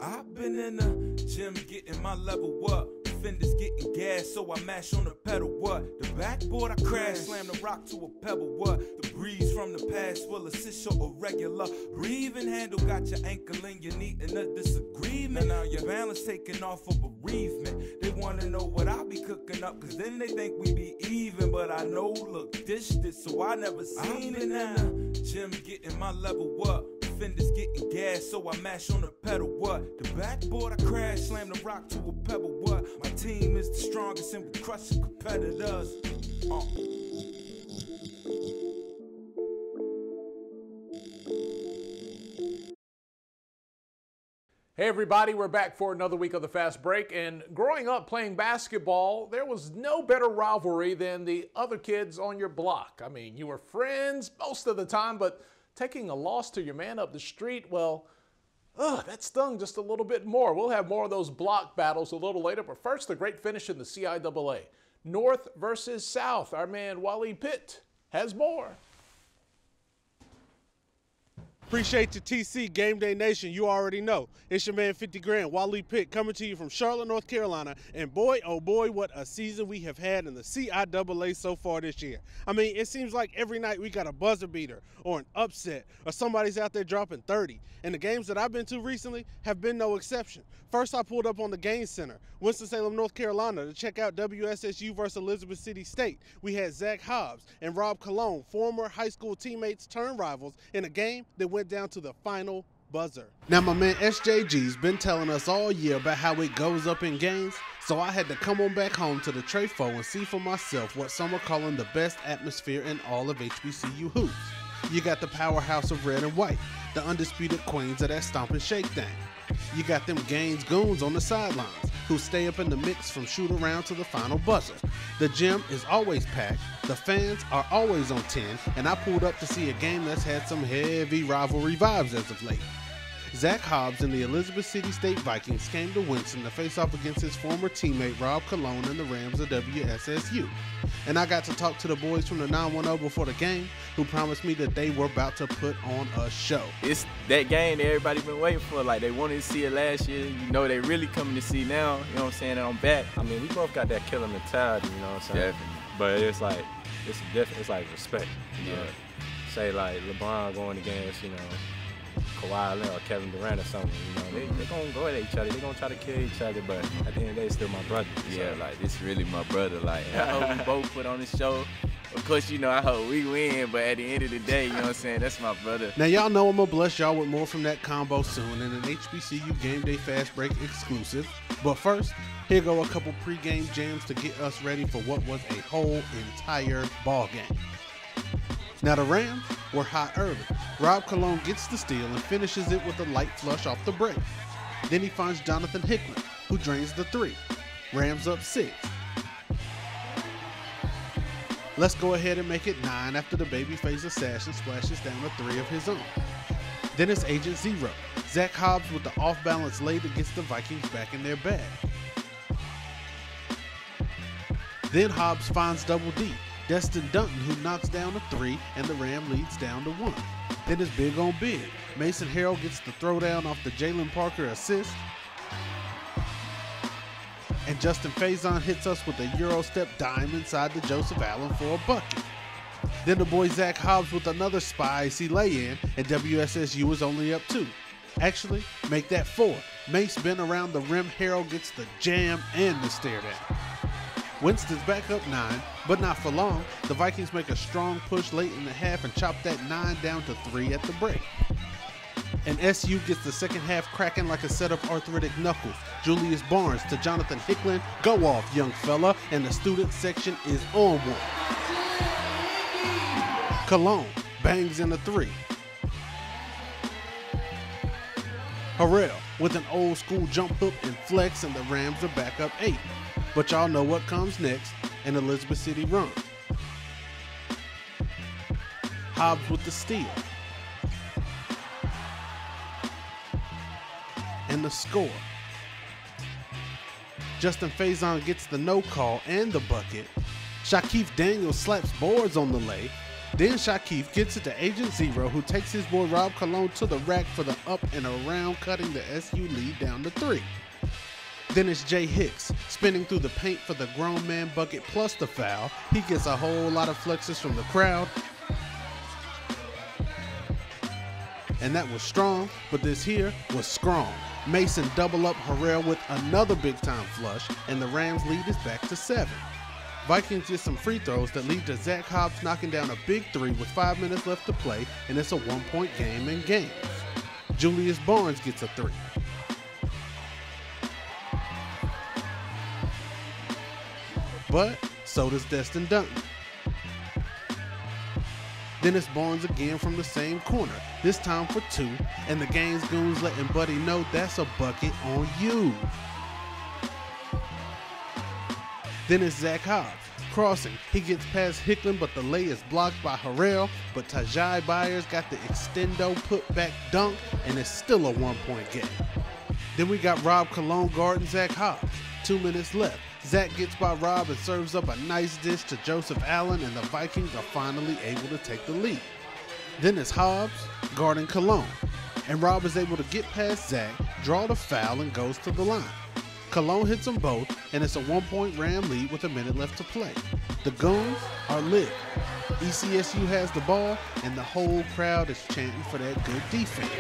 I've been in the gym getting my level up. Fenders getting gas, so I mash on the pedal. What? The backboard I crash, slam the rock to a pebble. What? The breeze from the past will assist your irregular breathing. Handle got your ankle in your knee in a disagreement. Now your balance taking off for bereavement. They wanna know what I be cooking up, cause then they think we be even. But I know, look, this, so I never seen it. In the gym getting my level up. Fenders getting gas, so I mash on the pedal. What? The backboard I crash, slam the rock to a pebble. What? My team is the strongest and we crushing competitors. Hey everybody, we're back for another week of the Fast Break. And growing up playing basketball, there was no better rivalry than the other kids on your block. I mean, you were friends most of the time, but taking a loss to your man up the street, well, that stung just a little bit more. We'll have more of those block battles a little later, but first, the great finish in the CIAA. North versus South. Our man Wally Pitts has more. Appreciate you, TC, Game Day Nation. You already know. It's your man 50 Grand, Wally Pitts, coming to you from Charlotte, North Carolina. And boy, oh boy, what a season we have had in the CIAA so far this year. I mean, it seems like every night we got a buzzer beater or an upset or somebody's out there dropping 30. And the games that I've been to recently have been no exception. First, I pulled up on the Game Center, Winston-Salem, North Carolina, to check out WSSU versus Elizabeth City State. We had Zach Hobbs and Rob Cologne, former high school teammates turned rivals, in a game that went down to the final buzzer. Now, my man SJG's been telling us all year about how it goes up in games, so I had to come on back home to the Trefo and see for myself what some are calling the best atmosphere in all of HBCU hoops. You got the powerhouse of red and white, the undisputed queens of that stomp and shake thing. You got them Gaines goons on the sidelines who stay up in the mix from shoot around to the final buzzer. The gym is always packed, the fans are always on 10, and I pulled up to see a game that's had some heavy rivalry vibes as of late. Zach Hobbs and the Elizabeth City State Vikings came to Winston to face off against his former teammate Rob Cologne and the Rams of WSSU. And I got to talk to the boys from the 910 before the game, who promised me that they were about to put on a show. It's that game that everybody been waiting for. Like, they wanted to see it last year. You know, they really coming to see now. You know what I'm saying? And I'm back. I mean, we both got that killer mentality, you know what I'm saying? Definitely. But it's like, it's like respect. You know? Say, like, LeBron going against, you know, Kawhi Leonard or Kevin Durant or something, you know, they gonna go at each other, they gonna try to kill each other, but at the end of the day, it's still my brother. Yeah, so, like, this really my brother. Like, I hope we both put on the show. Of course, you know, I hope we win, but at the end of the day, you know what I'm saying, that's my brother. Now, y'all know I'm gonna bless y'all with more from that combo soon in an HBCU Gameday Fastbreak exclusive. But first, here go a couple pregame jams to get us ready for what was a whole entire ball game. Now, the Rams were hot early. Rob Cologne gets the steal and finishes it with a light flush off the break. Then he finds Jonathan Hickman, who drains the three. Rams up 6. Let's go ahead and make it 9 after the babyface assassin splashes down a 3 of his own. Then it's Agent Zero. Zach Hobbs with the off-balance lay that gets the Vikings back in their bag. Then Hobbs finds Double D, Destin Dunton, who knocks down a 3, and the Ram leads down to 1. Then it's big on big. Mason Harrell gets the throwdown off the Jalen Parker assist. And Justin Faison hits us with a Euro step dime inside the Joseph Allen for a bucket. Then the boy Zach Hobbs with another spicy lay-in, and WSSU is only up 2. Actually, make that 4. Mace bent around the rim, Harrell gets the jam and the stare down. Winston's back up 9, but not for long. The Vikings make a strong push late in the half and chop that 9 down to 3 at the break. And SU gets the second half cracking like a set of arthritic knuckles. Julius Barnes to Jonathan Hickman, go off young fella, and the student section is on one. Cologne bangs in a 3. Harrell with an old school jump hook and flex, and the Rams are back up 8. But y'all know what comes next, an Elizabeth City run. Hobbs with the steal. And the score. Justin Faison gets the no call and the bucket. Shaquille Daniels slaps boards on the lay. Then Shakif gets it to Agent Zero, who takes his boy Rob Cologne to the rack for the up and around, cutting the SU lead down to 3. Then it's Jay Hicks, spinning through the paint for the grown man bucket plus the foul. He gets a whole lot of flexes from the crowd. And that was strong, but this here was strong. Mason double up Harrell with another big time flush, and the Rams lead is back to 7. Vikings get some free throws that lead to Zach Hobbs knocking down a big 3 with 5 minutes left to play, and it's a 1-point game in games. Julius Barnes gets a 3. But so does Destin Dunton. Then it's Barnes again from the same corner, this time for 2, and the game's goons letting Buddy know that's a bucket on you. Then it's Zach Hobbs, crossing. He gets past Hicklin, but the lay is blocked by Harrell, but Tajai Byers got the extendo put-back dunk, and it's still a 1-point game. Then we got Rob Cologne guarding Zach Hobbs. 2 minutes left. Zach gets by Rob and serves up a nice dish to Joseph Allen, and the Vikings are finally able to take the lead. Then it's Hobbs guarding Cologne, and Rob is able to get past Zach, draw the foul, and goes to the line. Cologne hits them both, and it's a 1-point Ram lead with a minute left to play. The Goons are lit. ECSU has the ball, and the whole crowd is chanting for that good defense.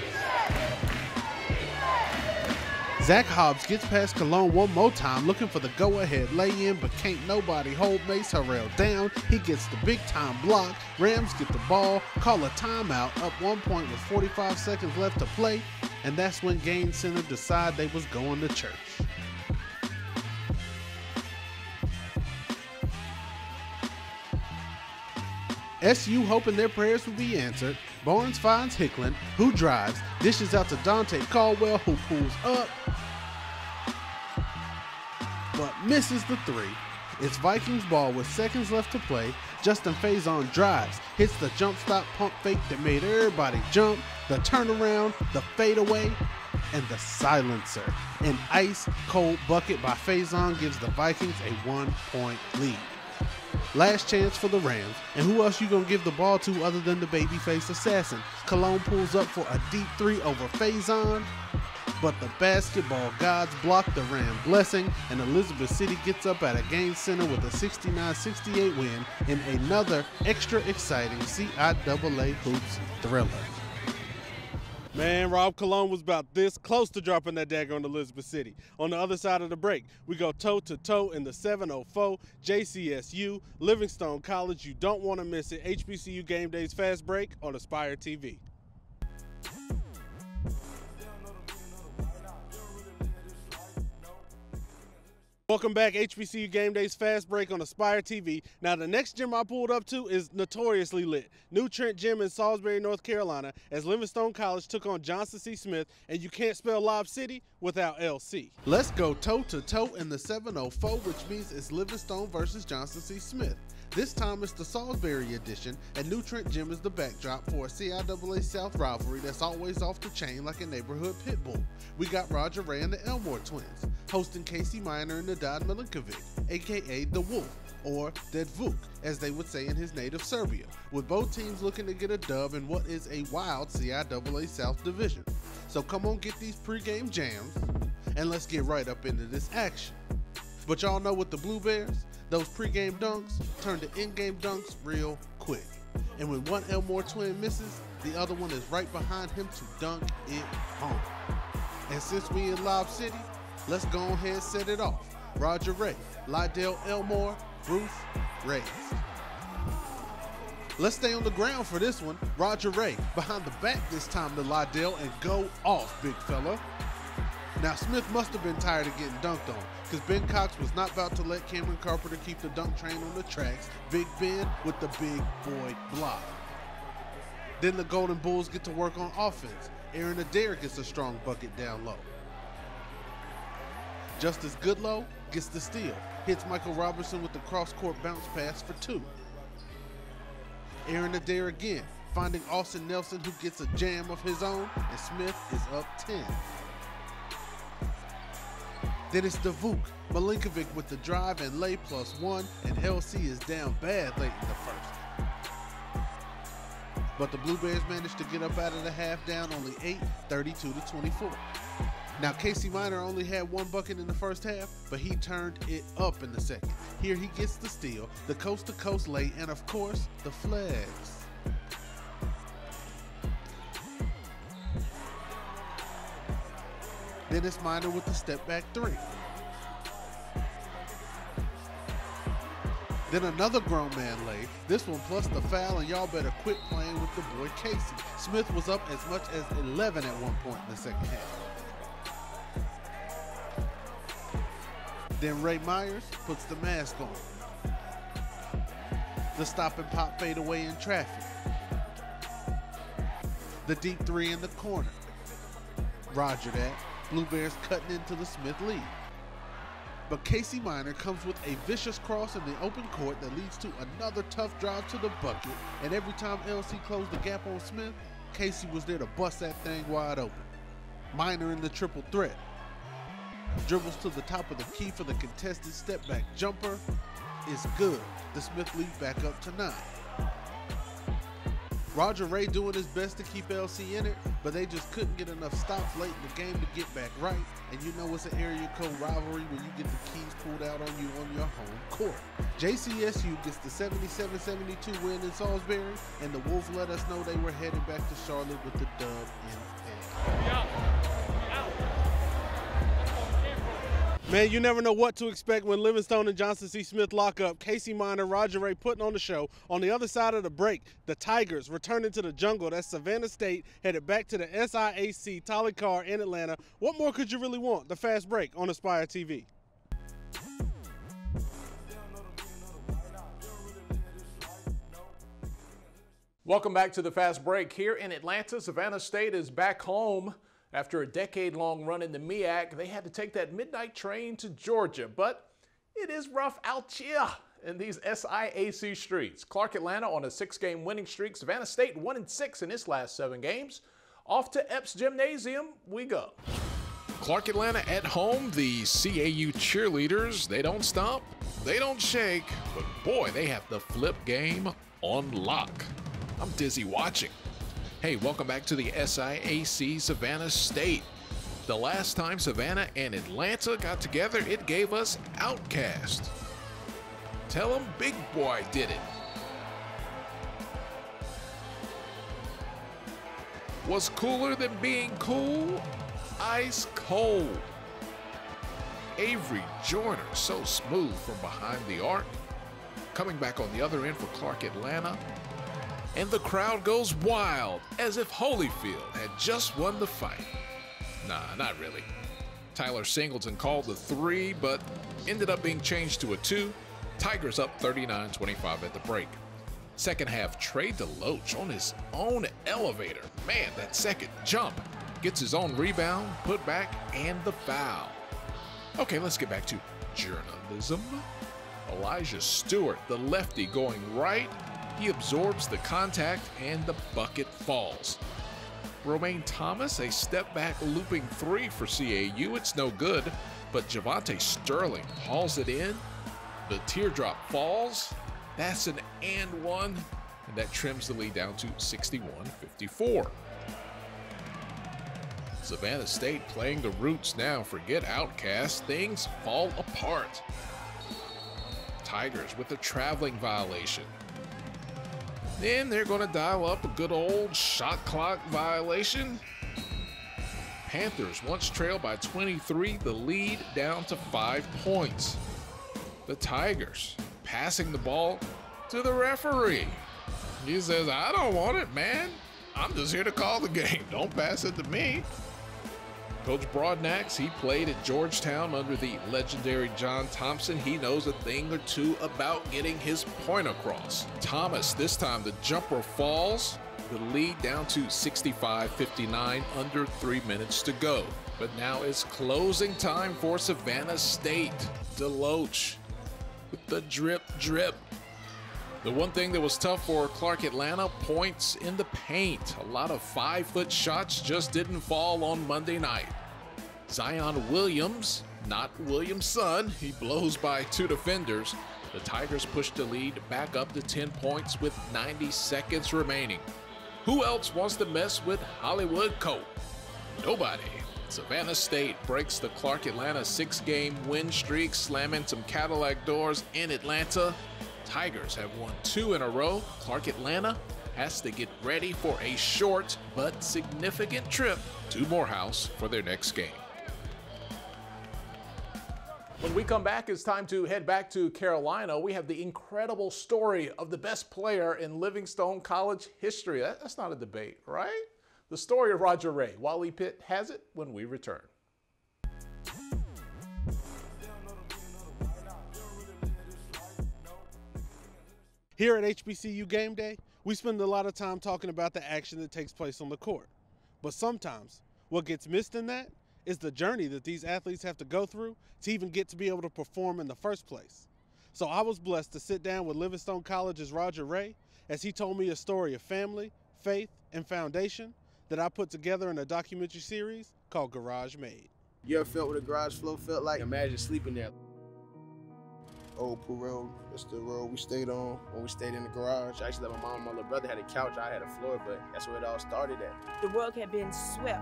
Zach Hobbs gets past Cologne one more time, looking for the go-ahead lay-in, but can't nobody hold Mace Harrell down. He gets the big-time block. Rams get the ball, call a timeout, up 1 point with 45 seconds left to play, and that's when Gaines Center decided they was going to church. SU hoping their prayers will be answered. Barnes finds Hicklin, who drives, dishes out to Dante Caldwell, who pulls up, but misses the 3. It's Vikings ball with seconds left to play. Justin Faison drives, hits the jump stop pump fake that made everybody jump, the turnaround, the fadeaway, and the silencer. An ice-cold bucket by Faison gives the Vikings a 1-point lead. Last chance for the Rams, and who else you gonna give the ball to other than the babyface assassin? Cologne pulls up for a deep 3 over Faison, but the basketball gods block the Ram blessing, and Elizabeth City gets up at a Gaines Center with a 69-68 win in another extra exciting CIAA Hoops thriller. Man, Rob Cologne was about this close to dropping that dagger on Elizabeth City. On the other side of the break, we go toe-to-toe in the 704 JCSU, Livingstone College. You don't want to miss it. HBCU Gameday's Fast Break on Aspire TV. Welcome back, HBCU Gameday's Fast Break on Aspire TV. Now, the next gym I pulled up to is notoriously lit. New Trent Gym in Salisbury, North Carolina, as Livingstone College took on Johnson C. Smith, and you can't spell Lob City without LC. Let's go toe-to-toe in the 704, which means it's Livingstone versus Johnson C. Smith. This time it's the Salisbury edition, and New Trent Gym is the backdrop for a CIAA South rivalry that's always off the chain like a neighborhood pit bull. We got Roger Ray and the Elmore twins, hosting Casey Minor and Nadad Milinkovic, aka The Wolf, or Dead Vuk, as they would say in his native Serbia, with both teams looking to get a dub in what is a wild CIAA South division. So come on, get these pregame jams, and let's get right up into this action. But y'all know with the Blue Bears, those pregame dunks turn to in-game dunks real quick. And when one Elmore twin misses, the other one is right behind him to dunk it home. And since we in Lob City, let's go ahead and set it off. Roger Ray, Lydell Elmore, Bruce Reyes. Let's stay on the ground for this one. Roger Ray, behind the back this time to Lydell, and go off, big fella. Now, Smith must have been tired of getting dunked on, because Ben Cox was not about to let Cameron Carpenter keep the dunk train on the tracks. Big Ben with the big boy block. Then the Golden Bulls get to work on offense. Aaron Adair gets a strong bucket down low. Justice Goodlow gets the steal, hits Michael Robertson with the cross-court bounce pass for 2. Aaron Adair again, finding Austin Nelson, who gets a jam of his own, and Smith is up 10. Then it's Davuk, Milinkovic with the drive and lay +1, and LC is down bad late in the first. but the Blue Bears managed to get up out of the half down only 8, 32-24. Now, Casey Minor only had 1 bucket in the first half, but he turned it up in the second. Here he gets the steal, the coast-to-coast lay, and of course, the flags. Then it's Minor with the step-back 3. Then another grown man lay, this one plus the foul, and y'all better quit playing with the boy Casey. Smith was up as much as 11 at one point in the second half. Then Ray Myers puts the mask on. The stop and pop fade away in traffic. The deep 3 in the corner. Roger that. Blue Bears cutting into the Smith lead. But Casey Minor comes with a vicious cross in the open court that leads to another tough drive to the bucket, and every time LC closed the gap on Smith, Casey was there to bust that thing wide open. Minor in the triple threat. Dribbles to the top of the key for the contested step back jumper is good. The Smith lead back up to 9. Roger Ray doing his best to keep LC in it, but they just couldn't get enough stops late in the game to get back right. And you know it's an area code rivalry when you get the keys pulled out on you on your home court. JCSU gets the 77-72 win in Salisbury, and the Wolves let us know they were headed back to Charlotte with the dub in hand. Man, you never know what to expect when Livingstone and Johnson C. Smith lock up. Casey Minor, Roger Ray putting on the show. On the other side of the break, the Tigers returning to the jungle. That's Savannah State headed back to the SIAC Tolly Car in Atlanta. What more could you really want? The Fast Break on Aspire TV. Welcome back to the Fast Break. Here in Atlanta, Savannah State is back home. After a decade-long run in the MEAC, they had to take that midnight train to Georgia. But it is rough out here in these SIAC streets. Clark Atlanta on a 6-game winning streak. Savannah State 1-6 in its last 7 games. Off to Epps Gymnasium we go. Clark Atlanta at home, the CAU cheerleaders, they don't stop, they don't shake, but boy, they have the flip game on lock. I'm dizzy watching. Hey, welcome back to the SIAC Savannah State. The last time Savannah and Atlanta got together, it gave us Outcast. Tell them Big Boy did it. Was cooler than being cool? Ice cold. Avery Joyner, so smooth from behind the arc. Coming back on the other end for Clark Atlanta. And the crowd goes wild, as if Holyfield had just won the fight. Nah, not really. Tyler Singleton called the 3, but ended up being changed to a 2. Tigers up 39-25 at the break. Second half, Trey DeLoach on his own elevator. Man, that second jump. Gets his own rebound, put back, and the foul. Okay, let's get back to journalism. Elijah Stewart, the lefty, going right. He absorbs the contact and the bucket falls. Romaine Thomas, a step-back looping 3 for CAU. It's no good, but Javante Sterling hauls it in. The teardrop falls. That's an and one, and that trims the lead down to 61-54. Savannah State playing the roots now. Forget Outcast. Things fall apart. Tigers with a traveling violation. Then they're going to dial up a good old shot clock violation. Panthers once trailed by 23, the lead down to 5 points. The Tigers passing the ball to the referee. He says, I don't want it, man. I'm just here to call the game. Don't pass it to me. Coach Broadnax, he played at Georgetown under the legendary John Thompson. He knows a thing or two about getting his point across. Thomas, this time the jumper falls. The lead down to 65-59, under 3 minutes to go. But now it's closing time for Savannah State. DeLoach with the drip. The one thing that was tough for Clark Atlanta, points in the paint. A lot of 5-foot shots just didn't fall on Monday night. Zion Williams, not Williamson, he blows by 2 defenders. The Tigers push the lead back up to 10 points with 90 seconds remaining. Who else wants to mess with Hollywood Colt? Nobody. Savannah State breaks the Clark Atlanta 6-game win streak, slamming some Cadillac doors in Atlanta. Tigers have won 2 in a row. Clark Atlanta has to get ready for a short but significant trip to Morehouse for their next game. When we come back, it's time to head back to Carolina. We have the incredible story of the best player in Livingstone College history. That's not a debate, right? The story of Roger Ray. Wally Pitts has it when we return. Here at HBCU Gameday, we spend a lot of time talking about the action that takes place on the court. But sometimes, what gets missed in that is the journey that these athletes have to go through to even get to be able to perform in the first place. So I was blessed to sit down with Livingstone College's Roger Ray as he told me a story of family, faith, and foundation that I put together in a documentary series called Garage Made. You ever felt what a garage floor felt like? Imagine sleeping there. Old Pool Road, that's the road we stayed on when we stayed in the garage. I actually let my mom and my little brother had a couch, I had a floor, but that's where it all started at. The rug had been swept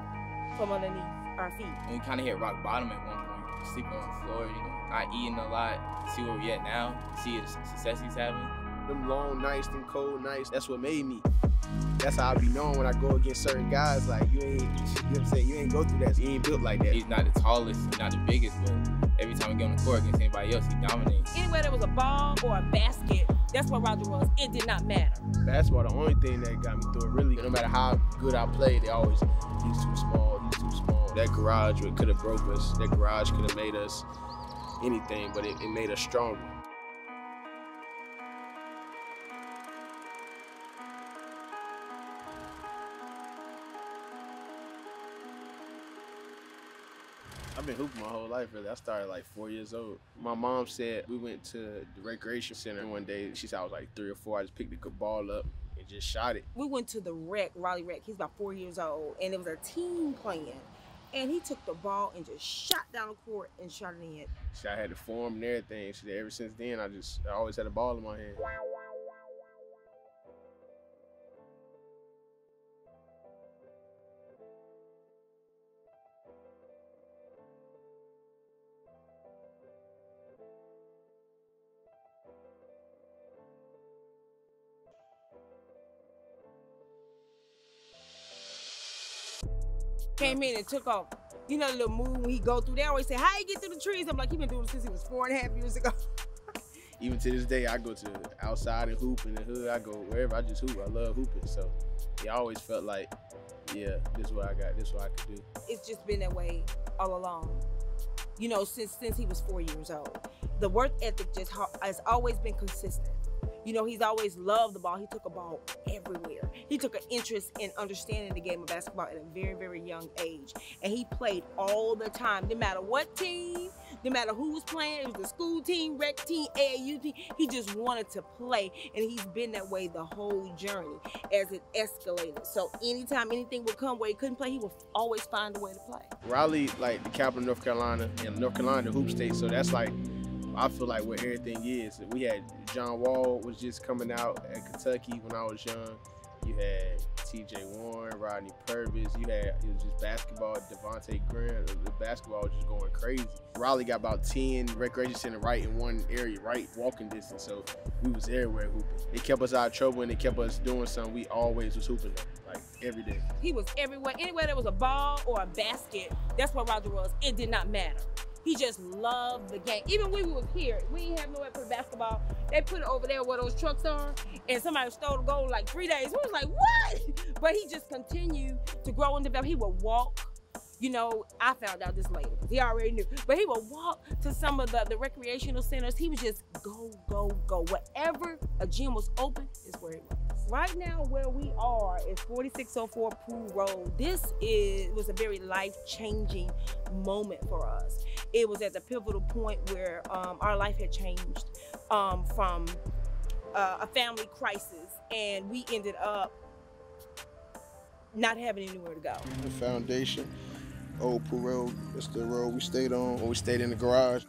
from underneath our feet. And we kind of hit rock bottom at one point, sleeping on the floor, not eating a lot, see where we at now, see the success he's having. Them long nights, them cold nights, that's what made me. That's how I be known when I go against certain guys, like you know what I'm saying, you ain't go through that, you ain't built like that. He's not the tallest, he's not the biggest, but every time we get on the court against anybody else, he dominates. Anywhere there was a ball or a basket, that's where Roger was. It did not matter. Basketball, the only thing that got me through it, really, no matter how good I played, they always, he's too small, he's too small. That garage could have broke us, that garage could have made us anything, but it made us stronger. I've been hooping my whole life, really. I started like 4 years old. My mom said we went to the recreation center one day. She said I was like 3 or 4. I just picked the ball up and just shot it. We went to the rec, Raleigh Rec. He's about 4 years old, and it was a team playing. And he took the ball and just shot down the court and shot it in. See, I had the form and everything. She said ever since then, I always had a ball in my hand. Came in and took off. You know the little move when he go through, they always say, how you get through the trees? I'm like, he been doing it since he was 4.5 years ago. Even to this day, I go to outside and hoop in the hood. I go wherever, I just hoop. I love hooping. So it always felt like, yeah, this is what I got, this is what I could do. It's just been that way all along. You know, since he was 4 years old. The work ethic just has always been consistent. You know, he's always loved the ball. He took a ball everywhere. He took an interest in understanding the game of basketball at a very, very young age. And he played all the time, no matter what team, no matter who was playing. It was the school team, rec team, AAU team. He just wanted to play, and he's been that way the whole journey as it escalated. So anytime anything would come where he couldn't play, he would always find a way to play. Raleigh, like the capital of North Carolina, and North Carolina, the hoop state. So that's like, I feel like where everything is. We had John Wall was just coming out at Kentucky when I was young. You had T.J. Warren, Rodney Purvis. It was just basketball. Devontae Graham. The basketball was just going crazy. Raleigh got about 10 recreation center right in one area, right walking distance. So we was everywhere hooping. It kept us out of trouble and it kept us doing something. We always was hooping, like every day. He was everywhere. Anywhere there was a ball or a basket, that's where Roger was. It did not matter. He just loved the game. Even when we was here, we didn't have nowhere to put basketball. They put it over there where those trucks are, and somebody stole the goal like 3 days. We was like, what? But he just continued to grow and develop. He would walk. You know, I found out this later, because he already knew. But he would walk to some of the recreational centers. He would just go, go, go. Wherever a gym was open is where he was. Right now, where we are is 4604 Pool Road. This was a very life-changing moment for us. It was at the pivotal point where our life had changed from a family crisis, and we ended up not having anywhere to go. The foundation, Old Pool Road, that's the road we stayed on when we stayed in the garage.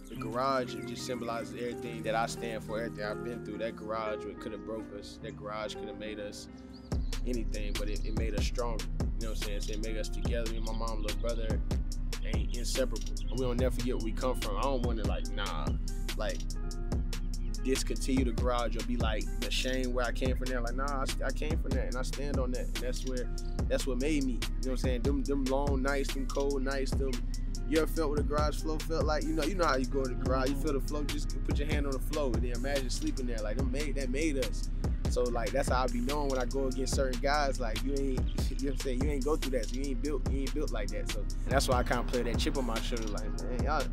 The garage, it just symbolizes everything that I stand for, everything I've been through. That garage could have broke us. That garage could have made us anything, but it made us stronger. You know what I'm saying? So it made us together. Me and my mom, little brother, ain't inseparable. We don't never forget where we come from. I don't want to discontinue the garage or be like ashamed where I came from there. Like, nah, I came from that and I stand on that. And that's what made me. You know what I'm saying? Them long nights, them cold nights, you ever felt what a garage floor felt like? You know how you go to the garage, you feel the flow, just put your hand on the floor and then imagine sleeping there. Like, that made us. So like that's how I be known when I go against certain guys. Like you know what I'm saying, you ain't go through that, so you ain't built like that. So that's why I kind of play that chip on my shoulder. Like, man, y'all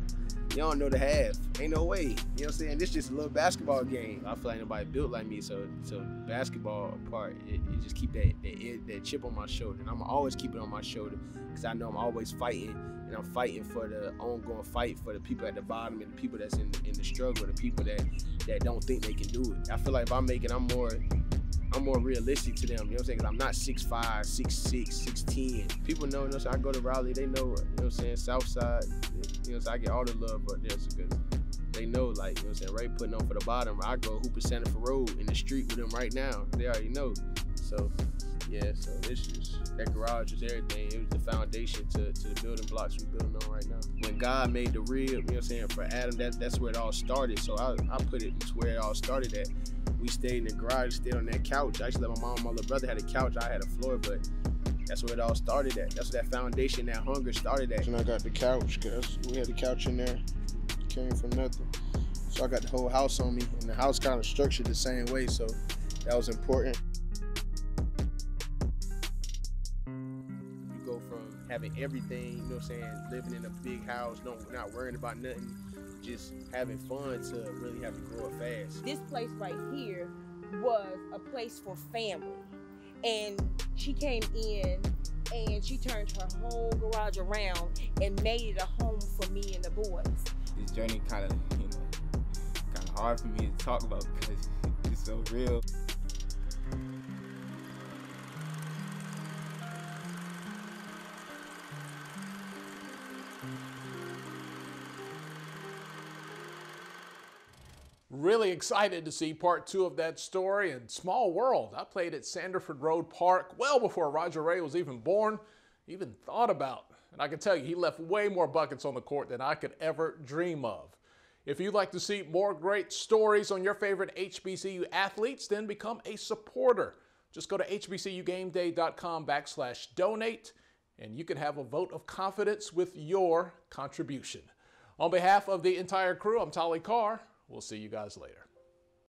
don't know the half. Ain't no way. You know what I'm saying? This just a little basketball game. I feel like nobody built like me. So basketball part, it just keep that chip on my shoulder, and I'm always keep it on my shoulder because I know I'm always fighting. And I'm fighting for the ongoing fight for the people at the bottom and the people that's in the struggle, the people that don't think they can do it. I feel like if I'm making, I'm more realistic to them. You know what I'm saying? Because I'm not 6'5", 6'6", 6'10". People know, so I go to Raleigh, they know, you know what I'm saying, Southside, you know, so I get all the love up there because they know, like, you know what I'm saying, Ray putting on for the bottom. I go hoop at Santa Fe Road in the street with them right now. They already know. So yeah, so it's just, that garage is everything. It was the foundation to the building blocks we're building on right now. When God made the rib, you know what I'm saying, for Adam, that's where it all started. So I put it to where it all started at. We stayed in the garage, stayed on that couch. Actually, my mom and my little brother had a couch, I had a floor, but that's where it all started at. That's where that foundation, that hunger started at. And I got the couch, because we had the couch in there, came from nothing. So I got the whole house on me, and the house kind of structured the same way, so that was important. Having everything, you know what I'm saying, living in a big house, not worrying about nothing, just having fun to really have to grow up fast. This place right here was a place for family. And she came in and she turned her whole garage around and made it a home for me and the boys. This journey kind of hard for me to talk about because it's so real. Really excited to see part 2 of that story. And small world, I played at Sanderford Road Park well before Roger Ray was even born, even thought about. And I can tell you, he left way more buckets on the court than I could ever dream of. If you'd like to see more great stories on your favorite HBCU athletes, then become a supporter. Just go to hbcugameday.com/donate, and you can have a vote of confidence with your contribution. On behalf of the entire crew, I'm Tolly Carr. We'll see you guys later.